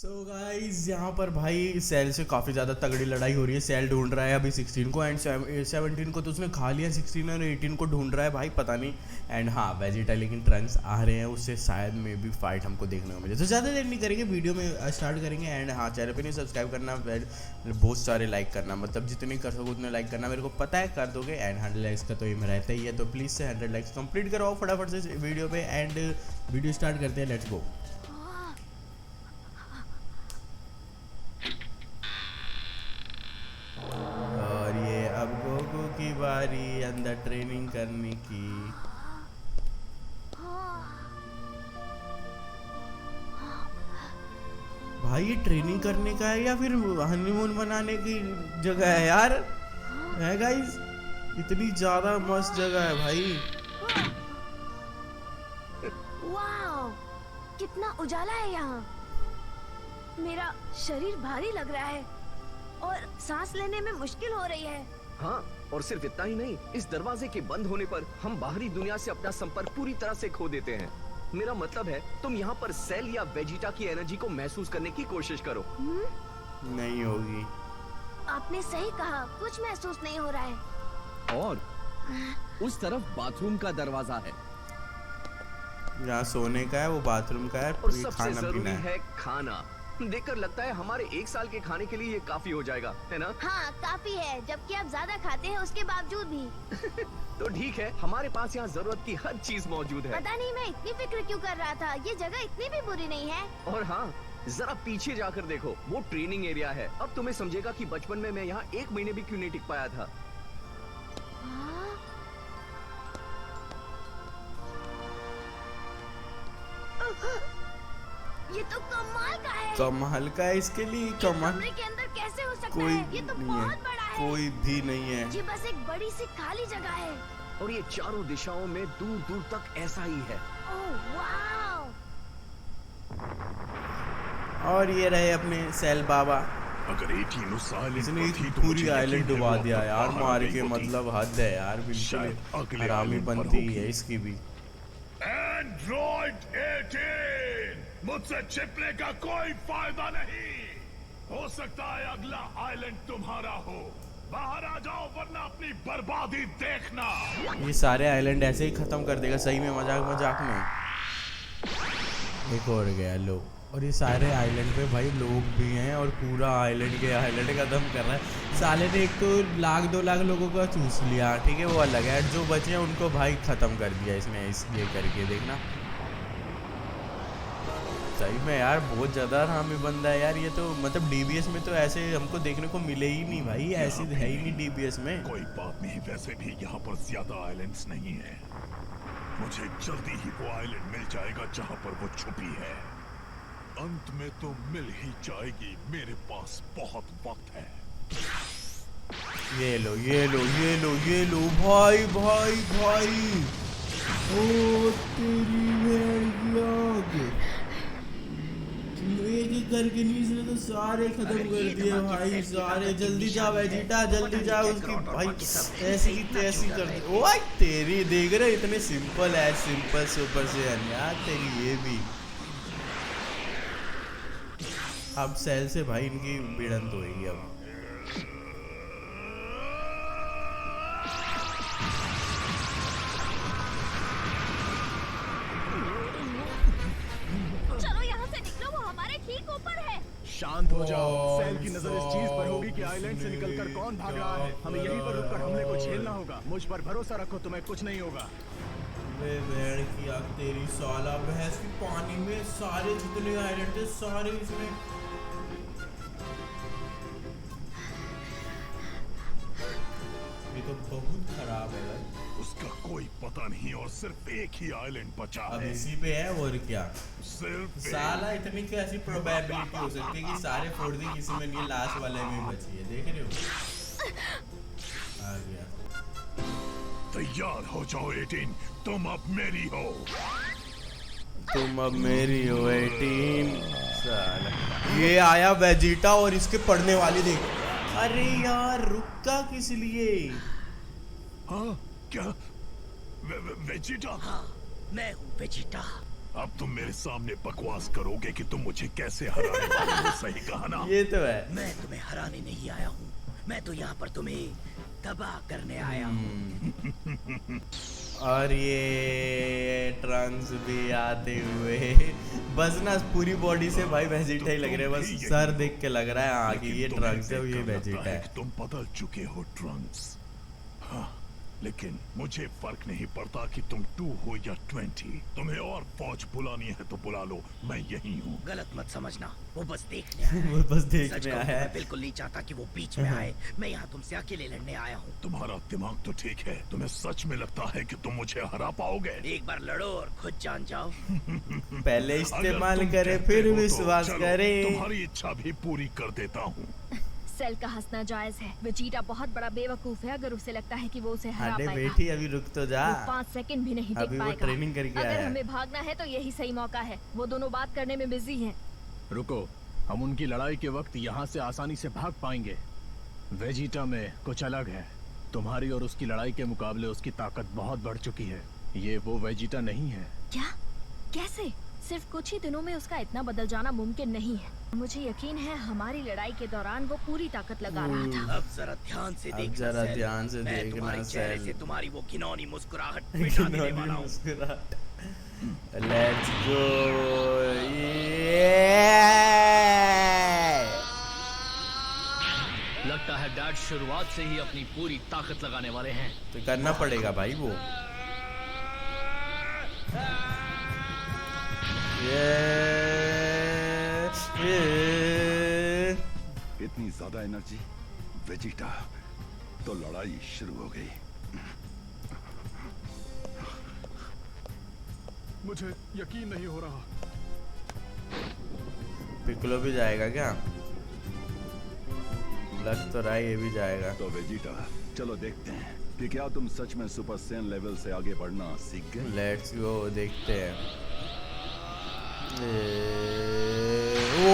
So guys यहाँ पर भाई सेल से काफ़ी ज़्यादा तगड़ी लड़ाई हो रही है। सेल ढूंढ रहा है अभी 16 को एंड 17 को तो उसने खा लिया। 16 और 18 को ढूंढ रहा है भाई, पता नहीं। एंड हाँ वेजिटा लेकिन ट्रंक्स आ रहे हैं, उससे शायद में भी फाइट हमको देखने को मिले। तो ज़्यादा देर नहीं करेंगे, वीडियो में स्टार्ट करेंगे। एंड हाँ चैनल पे नहीं सब्सक्राइब करना, बहुत सारे लाइक करना, मतलब जितने कर सको उतने लाइक करना, मेरे को पता है कर दोगे। एंड 100 लाइक्स का तो एम रहता ही है, तो प्लीज़ से 100 लाइक्स कंप्लीट कराओ फटाफट से इस वीडियो पे। एंड वीडियो स्टार्ट करते हैं, लेट्स गो। और ये अब गोगो की बारी अंदर ट्रेनिंग करने की। भाई ये ट्रेनिंग करने का है या फिर हनीमून मनाने की जगह है यार? है गाइस, इतनी ज्यादा मस्त जगह है भाई। वाओ, कितना उजाला है यहाँ। मेरा शरीर भारी लग रहा है और सांस लेने में मुश्किल हो रही है। हाँ, और सिर्फ इतना ही नहीं, इस दरवाजे के बंद होने पर हम बाहरी दुनिया से अपना संपर्क पूरी तरह से खो देते हैं। मेरा मतलब है तुम यहाँ पर सेल या वेजिटा की एनर्जी को महसूस करने की कोशिश करो। नहीं होगी। आपने सही कहा, कुछ महसूस नहीं हो रहा है। और उस तरफ बाथरूम का दरवाजा है। यहाँ सोने का है, वो बाथरूम का है, और ये सबसे खाना जरूरी पीना है। है खाना। देखकर लगता है हमारे 1 साल के खाने के लिए ये काफी हो जाएगा, है ना? हाँ काफी है, जबकि आप ज्यादा खाते हैं उसके बावजूद भी। तो ठीक है, हमारे पास यहाँ जरूरत की हर चीज मौजूद है। पता नहीं मैं इतनी फिक्र क्यों कर रहा था, ये जगह इतनी भी बुरी नहीं है। और हाँ, जरा पीछे जाकर देखो, वो ट्रेनिंग एरिया है। अब तुम्हें समझेगा कि बचपन में मैं यहाँ 1 महीने भी क्यों नहीं टिक पाया था। हाँ? ये तो कमाल का है। कमाल का है, इसके लिए कमाल कमरे के अंदर कैसे हो सकता कोई है? ये तो नहीं बहुत है, बड़ा है। कोई भी नहीं है। ये बस एक बड़ी सी खाली जगह है। और ये चारों दिशाओं में दूर दूर तक ऐसा ही है। Oh wow! और ये रहे अपने सेल बाबा। अगर 18 साल इसने थी तो पूरी मुझे आइलैंड यकीन है डुबा वो दिया अब तक यार बाहर मार आ गई के, होती। मतलब हद है यार, शायद बिल्कुल अगले हरामी आइलैंड पर बनती होगी। है इसकी भी। एंड्रॉइड 18 मुझसे छिपने का कोई फायदा नहीं। हो सकता है अगला आइलैंड तुम्हारा हो। बाहर आ जाओ वरना अपनी बर्बादी देखना। ये सारे आइलैंड ऐसे ही खत्म कर देगा, सही में, मजाक मजाक में। एक और गया लो। और ये सारे आइलैंड पे भाई लोग भी हैं और पूरा आइलैंड खत्म कर रहा है साले ने। एक तो 1 लाख 2 लाख लोगों का चूस लिया, ठीक है, वो अलग है। जो बचे हैं उनको भाई खत्म कर दिया इसने, इसलिए करके देखना। सही में यार बहुत ज़्यादा हरामी बंदा है यार ये तो, मतलब डीबीएस में तो ऐसे हमको देखने को मिले ही नहीं भाई, ऐसी है ही नहीं डीबीएस में। कोई बात नहीं, वैसे भी यहाँ पर ज्यादा आइलैंड्स नहीं है। मुझे जल्दी ही वो आइलैंड मिल जाएगा जहाँ पर वो छुपी है। अंत में तो मिल ही जाएगी, मेरे पास बहुत वक्त है। ये लो ये लो ये लो ये लो भाई भाई भाई। ओ तेरी आग, एक एक करके नहीं, इसने तो सारे खत्म कर दिए भाई, सारे। जल्दी जा वेजिटा, जल्दी जा, उसकी भाई ऐसी की तैसी कर दी। ओ तेरी देख रहे इतने सिंपल है, सिंपल सुपर से यार तेरी ये भी। अब सेल से भाई इनकी भिड़ंत होगी अब। चलो यहाँ से निकलो, वो हमारे ठीक ऊपर है। शांत हो जाओ। सेल की नजर इस चीज पर होगी कि आइलैंड से निकलकर कौन भाग रहा है। हमें यहीं पर रुककर हमले को झेलना होगा। मुझ पर भरोसा रखो, तुम्हें कुछ नहीं होगा। वे भेड़ की आग तेरी साला भैंस की, पानी में सारे जितने आइलैंड थे सारे इसमें। ये तो बहुत खराब है भाई। उसका कोई पता नहीं और सिर्फ एक ही आइलैंड बचा अब है। इसी पे है और क्या। सिर्फ साला इतनी कैसी प्रोबेबिलिटी हो सकती है कि सारे फोड़ दी, किसी में नहीं, लास्ट वाले में बची है, देख रहे हो। आ गया। तैयार हो जाओ 18, तुम अब मेरी हो। तुम अब मेरी हो 18। साला ये आया वेजिटा और इसके पढ़ने वाली देख। अरे यार रुका किस लिए? हाँ क्या? वेजिटा? हाँ, मैं हूँ वेजिटा। अब तुम मेरे सामने बकवास करोगे कि तुम मुझे कैसे हराने वाले हो, सही कहा ना? ये तो है। मैं तुम्हें हराने नहीं आया हूँ, मैं तो यहाँ पर तुम्हें तबाह करने आया हूँ। और ये ट्रंक्स भी आते हुए बस ना पूरी बॉडी से भाई वेजिटा ही लग रहे हैं, बस सर देख के लग रहा है हाँ कि ये ट्रंक्स है और ये वेजिटा है। तुम बदल चुके हो ट्रंक्स। हाँ, लेकिन मुझे फर्क नहीं पड़ता कि तुम 2 हो या 20। तुम्हें और फौज बुलानी है तो बुला लो, मैं यही हूँ। गलत मत समझना, वो बस देखने आया है। वो बस सच देखने कहूं तो आया है। मैं बिल्कुल नहीं चाहता कि वो बीच में आए। मैं यहाँ तुमसे अकेले लड़ने आया हूँ। तुम्हारा दिमाग तो ठीक है, तुम्हें सच में लगता है कि तुम मुझे हरा पाओगे? एक बार लड़ो और खुद जान जाओ। पहले अगर इस्तेमाल तुम करे कहते फिर हो तो विश्वास चलो, करे। तुम्हारी इच्छा भी पूरी कर देता हूँ। सेल का हंसना जायज है। वेजिटा बहुत बड़ा बेवकूफ है अगर उसे लगता है कि वो उसे हरा अरे पाएगा। बेटी अभी रुक तो जा, वो 5 सेकंड भी नहीं टिक अभी वो पाएगा। ट्रेनिंग करके अगर आया है। हमें भागना है तो यही सही मौका है। वो दोनों बात करने में बिजी हैं। रुको, हम उनकी लड़ाई के वक्त यहाँ से आसानी से भाग पाएंगे। वेजिटा में कुछ अलग है। तुम्हारी और उसकी लड़ाई के मुकाबले उसकी ताकत बहुत बढ़ चुकी है। ये वो वेजिटा नहीं है। क्या? कैसे? सिर्फ कुछ ही दिनों में उसका इतना बदल जाना मुमकिन नहीं है। मुझे यकीन है हमारी लड़ाई के दौरान वो पूरी ताकत लगा रहा था। अब जरा ध्यान से अब देखना जरा सेल। ध्यान से मैं देखना तुम्हारे चेहरे सेल। से तुम्हारी वो घिनौनी मुस्कुराहट मिटा देने वाला हूँ। Let's go. लगता है डैड शुरुआत से ही अपनी पूरी ताकत लगाने वाले हैं। तो करना पड़ेगा भाई वो। इतनी ज्यादा एनर्जी, वेजिटा, तो लड़ाई शुरू हो गई। मुझे यकीन नहीं हो रहा। पिकलो भी जाएगा क्या? लग तो रहा है ये भी जाएगा। तो वेजिटा, चलो देखते हैं कि क्या तुम सच में सुपर सैन लेवल से आगे बढ़ना सीख गए। लेट्स गो, देखते हैं। ओ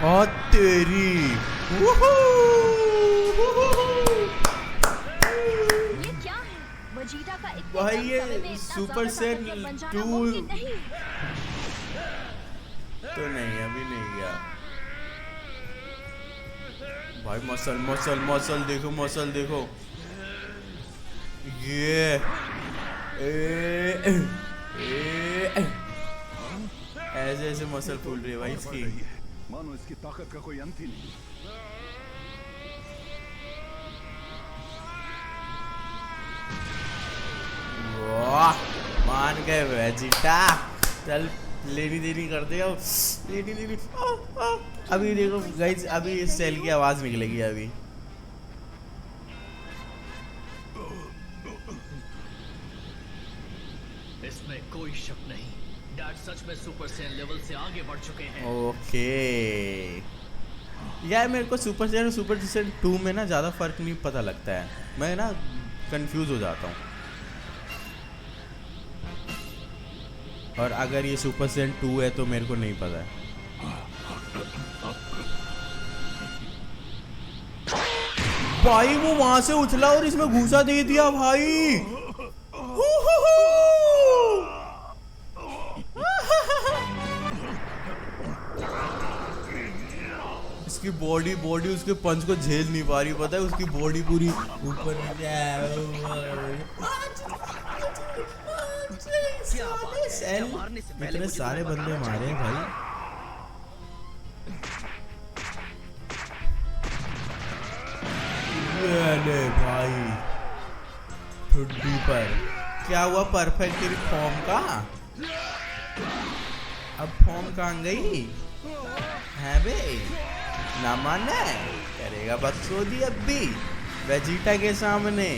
और तेरी ये क्या है? वेजिटा का इतने भाई कम ये समय में इतना सुपर ज्यादा सेन ताकतवर बन जाना 2 मुमकिन नहीं। तो नहीं, अभी नहीं गया भाई। मसल मसल मसल देखो, मसल देखो ये। ऐसे ऐसे मसल फूल रही है भाई बढ़ इसकी। रही है, मानो इसकी ताकत का कोई अंत ही नहीं। वाह, मान गए वेजिटा। चल लेनी देनी करते हो, लेनी देनी। अभी देखो गाइस, अभी इस सेल की आवाज निकलेगी अभी। इसमें कोई शक नहीं, डैड सच में सुपर सैन लेवल से आगे बढ़ चुके हैं। ओके यार, मेरे को सुपर सैन और सुपर सैन 2 में ना ज़्यादा फर्क नहीं पता लगता है। मैं ना कंफ्यूज हो जाता हूँ। और अगर ये सुपर सैन 2 है तो मेरे को नहीं पता है। भाई वो वहां से उछला और इसमें घूसा दे दिया भाई। इसकी बॉडी उसके पंच को झेल नहीं पा रही, पता है? उसकी बॉडी पूरी ऊपर क्या बात है? सेल मारने से पहले इतने मुझे सारे तुम्हें बंदे बताना मारे हैं चाहिए भाई। ये ले भाई ठुड्डी पर क्या हुआ? परफेक्ट तेरी फॉर्म का अब फॉर्म कहाँ गई है बे? ना माने करेगा बकचोदी अब भी वेजिटा के सामने।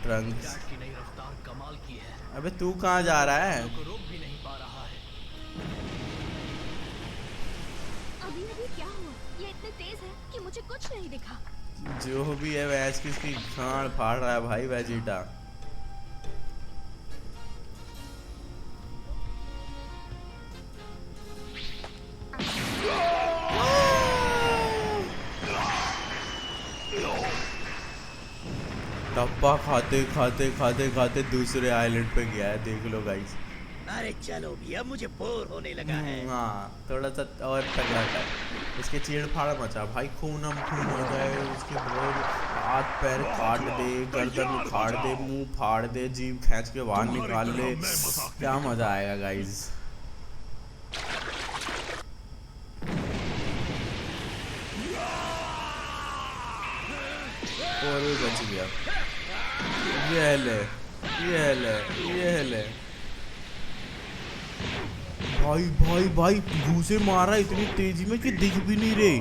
ट्रंक्स, डैड की नई रफ्तार कमाल की है, अबे तू कहाँ जा रहा है? को रोक भी नहीं पा रहा है। अभी अभी क्या हुआ? ये इतने तेज है कि मुझे कुछ नहीं दिखा। जो भी है वैस किसकी खान फाड़ रहा है भाई वेजिटा। डब्बा खाते खाते खाते खाते दूसरे आइलैंड पे गया है, देख लो गाइस। अरे चलो भी, अब मुझे बोर होने लगा है। हाँ थोड़ा सा और तगड़ा कर, इसके चीड़-फाड़ मचा भाई, खून हो जाए उसके, बहुत हाथ पैर काट दे, गर्दन उखाड़ दे, मुंह फाड़ दे, जीभ खींच के बाहर निकाल ले, क्या मजा आएगा गाइस। और भी बच गया, ये ले ये ले ये ले भाई भाई भाई, घूसे मार रहा है इतनी तेजी में कि दिख भी नहीं रहे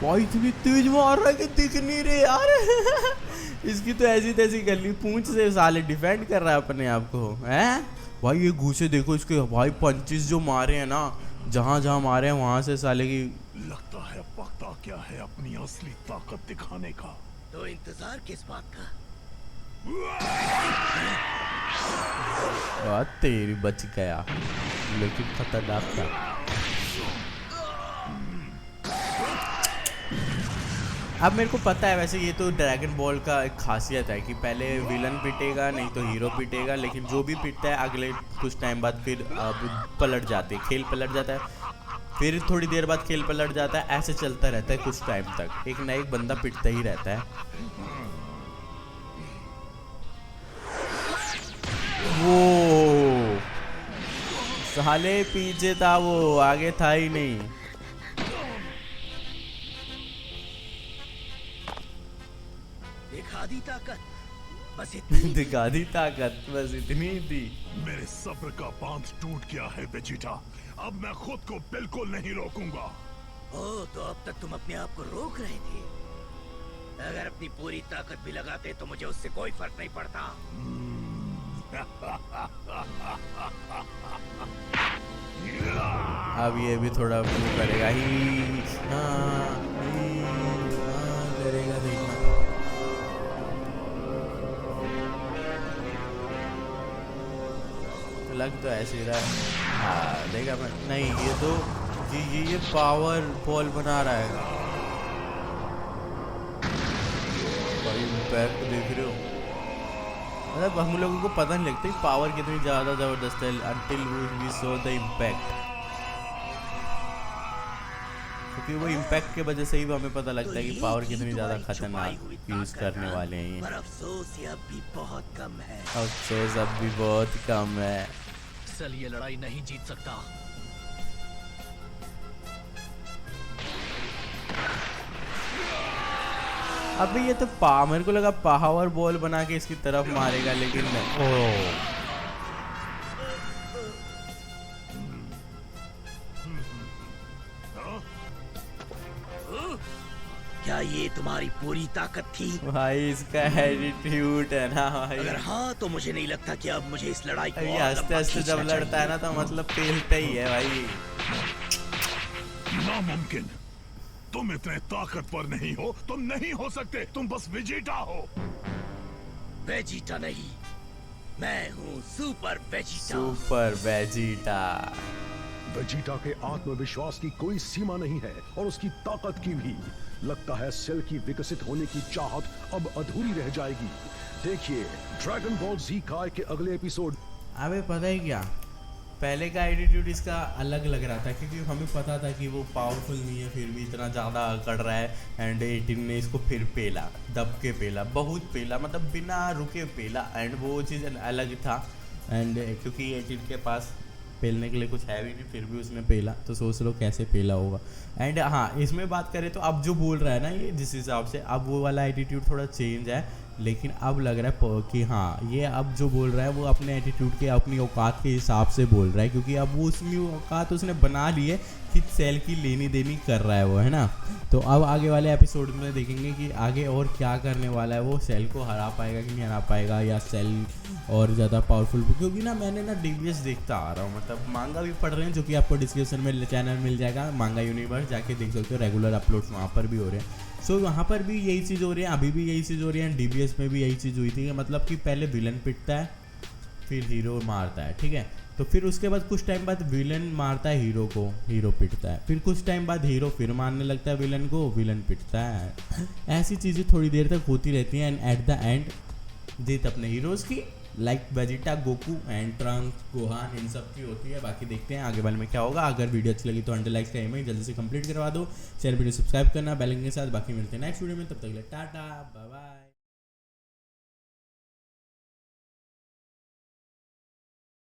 भाई, इतनी तेज मार रहा है कि दिख नहीं रहे यार। इसकी तो ऐसी तैसी गली पूंछ से साले डिफेंड कर रहा है अपने आप को, हैं भाई। ये घूसे देखो इसके भाई, पंचेस जो मारे हैं ना, जहाँ जहाँ मारे हैं वहां से साले की। लगता है पता क्या है अपनी असली ताकत दिखाने का। तो इंतजार किस बात का? बात तेरी, बच गया लेकिन खतरनाक था। अब मेरे को पता है वैसे, ये तो ड्रैगन बॉल का एक खासियत है कि पहले विलन पिटेगा, नहीं तो हीरो पिटेगा, लेकिन जो भी पिटता है अगले कुछ टाइम बाद फिर पलट जाते, खेल पलट जाता है, फिर थोड़ी देर बाद खेल पलट जाता है, ऐसे चलता रहता है कुछ टाइम तक, एक ना एक बंदा पिटता ही रहता है। वो साले पीछे था, वो आगे था ही नहीं। दिखा दी ताकत, बस इतनी। दिखा दी ताकत, बस इतनी ही थी। मेरे सब्र का बांध टूट गया है वेजिटा, अब मैं खुद को बिल्कुल नहीं रोकूंगा। ओ, तो अब तक तुम अपने आप को रोक रहे थे। अगर अपनी पूरी ताकत भी लगाते तो मुझे उससे कोई फर्क नहीं पड़ता। अब ये भी थोड़ा करेगा ही, करेगा देखना। लग तो ऐसे ही रहा है, हाँ देखा मैं, नहीं ये तो ये पावर बॉल बना रहा है भाई, इम्पैक्ट देख रहे हो, मतलब हम लोगों को पता नहीं लगता पावर कितनी ज़्यादा ज़बरदस्त है until we saw the impact, क्योंकि वो इम्पैक्ट के वजह से ही हमें पता लगता है कि पावर कितनी ज़्यादा खतरनाक यूज़ करने वाले हैं ये। पर अफसोस ये अब भी बहुत कम है। अफसोस अब भी बहुत कम है। सेल ये लड़ाई नहीं जीत सकता। अभी ये तो मेरे को लगा पावर बॉल बना के इसकी तरफ मारेगा, लेकिन नहीं। क्या ये तुम्हारी पूरी ताकत थी? भाई इसका एटीट्यूड है ना भाई। अगर हाँ तो मुझे नहीं लगता कि अब मुझे इस लड़ाई को ये हंसते हंसते जब लड़ता है ना तो मतलब पेलता ही है भाई। नामुमकिन, तुम इतने ताकतवर नहीं हो, तुम नहीं हो सकते, तुम बस वेजिटा हो। वेजिटा नहीं, मैं हूँ super Vegeta. Super Vegeta. Vegeta के आत्मविश्वास की कोई सीमा नहीं है और उसकी ताकत की भी। लगता है सेल की विकसित होने की चाहत अब अधूरी रह जाएगी। देखिए ड्रैगन बॉल जी काय के अगले एपिसोड। अबे पता है क्या, पहले का एटीट्यूड इसका अलग लग रहा था, क्योंकि हमें पता था कि वो पावरफुल नहीं है, फिर भी इतना ज़्यादा कर रहा है। एंड 18 ने इसको फिर पेला, दब के पेला, बहुत पेला, मतलब बिना रुके पेला, एंड वो चीज़ अलग था। एंड क्योंकि 18 के पास पेलने के लिए कुछ है भी नहीं, फिर भी उसने पेला, तो सोच लो कैसे पेला होगा। एंड हाँ, इसमें बात करें तो अब जो बोल रहा है ना ये, जिस हिसाब से अब वो वाला एटीट्यूड थोड़ा चेंज है, लेकिन अब लग रहा है कि हाँ ये अब जो बोल रहा है वो अपने एटीट्यूड के, अपनी औकात के हिसाब से बोल रहा है, क्योंकि अब वो उसमें औकात उसने बना ली है कि सेल की लेनी देनी कर रहा है वो, है ना। तो अब आगे वाले एपिसोड में देखेंगे कि आगे और क्या करने वाला है, वो सेल को हरा पाएगा कि नहीं हरा पाएगा, या सेल और ज़्यादा पावरफुल। क्योंकि ना मैंने ना DBS देखता आ रहा हूँ, मतलब मांगा भी पढ़ रहे हैं, जो कि आपको डिस्क्रिप्शन में चैनल मिल जाएगा, मांगा यूनिवर्स, जाके देख सकते हो, रेगुलर अपलोड्स वहाँ पर भी हो रहे हैं। सो वहाँ पर भी यही चीज़ हो रही है, अभी भी यही चीज़ हो रही है, DBS में भी यही चीज़ हुई थी, मतलब कि पहले विलन पिटता है फिर हीरो मारता है, ठीक है। तो फिर उसके बाद कुछ टाइम बाद विलन मारता है हीरो को, हीरो पिटता है, फिर कुछ टाइम बाद हीरो फिर मारने लगता है विलन को, विलन पिटता है। ऐसी चीज़ें थोड़ी देर तक होती रहती हैं एंड एट द एंड जीत अपने हीरोज़ की, like Vegeta, Goku and Trunks, Gohan, इन सब की होती है। बाकी देखते हैं आगे वाले में क्या होगा। अगर वीडियो अच्छी लगी तो 100 लाइक्स का एम जल्दी से कंप्लीट करवा दो, चैनल वीडियो सब्सक्राइब करना बेल आइकन के साथ। बाकी मिलते हैं नेक्स्ट वीडियो में, तब तक के लिए टाटा बाय बाय।